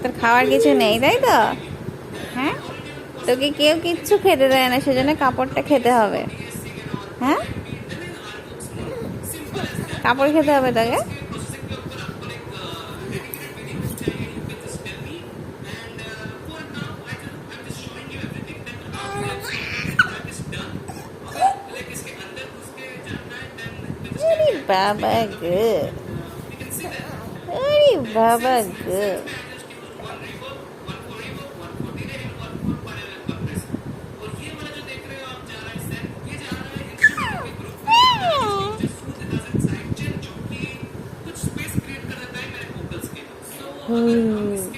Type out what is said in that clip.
তোর খাওয়ার কিছু নেই তাই তো? হ্যাঁ, তোকে কেউ কিচ্ছু খেতে দেয় না, সেজন্য কাপড়টা খেতে হবে। হ্যাঁ, কাপড় খেতে হবে তোকে। আরে বাবা গো, আরে বাবা গো। Ooh,